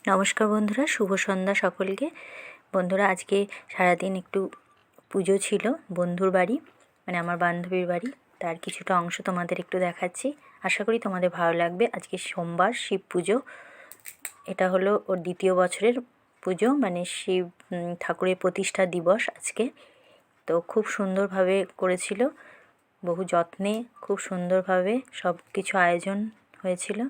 নমস্কার বন্ধুরা, শুভ সন্ধ্যা সকলকে। বন্ধুরা, আজকে সারাদিন একটু পুজো ছিল বন্ধুর বাড়ি, মানে আমার বান্ধবীর বাড়ি। তার কিছুটা অংশ তোমাদের একটু দেখাচ্ছি, আশা করি তোমাদের ভালো লাগবে। আজকে সোমবার, শিব পুজো। এটা হলো ওর দ্বিতীয় বছরের পুজো, মানে শিব ঠাকুরের প্রতিষ্ঠা দিবস আজকে। তো খুব সুন্দরভাবে করেছিল, বহু যত্নে খুব সুন্দরভাবে সব কিছু আয়োজন হয়েছিল,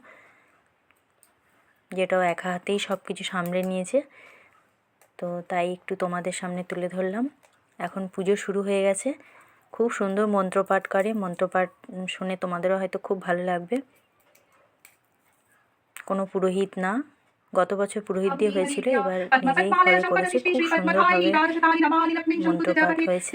যেটাও একা হাতেই সব কিছু সামলে নিয়েছে। তো তাই একটু তোমাদের সামনে তুলে ধরলাম। এখন পুজো শুরু হয়ে গেছে, খুব সুন্দর মন্ত্রপাঠ করে। মন্ত্রপাঠ শুনে তোমাদেরও হয়তো খুব ভালো লাগবে। কোনো পুরোহিত না, গত বছর পুরোহিত দিয়ে হয়েছিল, এবার নিজেই ঘরে করেছে। খুব সুন্দরভাবে মন্ত্রপাঠ হয়েছে।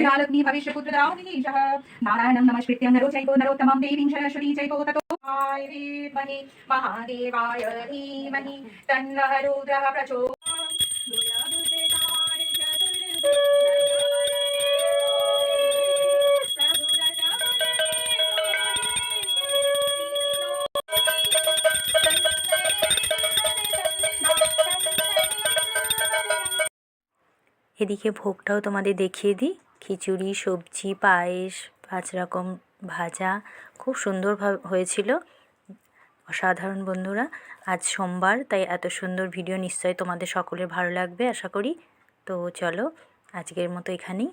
এদিকে ভোগটাও তোমাদের দেখিয়ে দিই। খিচুড়ি, সবজি, পায়েস, 5 রকম ভাজা, খুব সুন্দরভাবে হয়েছিল। অসাধারণ বন্ধুরা। আজ সোমবার, তাই এত সুন্দর ভিডিও নিশ্চয়ই তোমাদের সকলের ভালো লাগবে আশা করি। তো চলো, আজকের মতো এখানেই।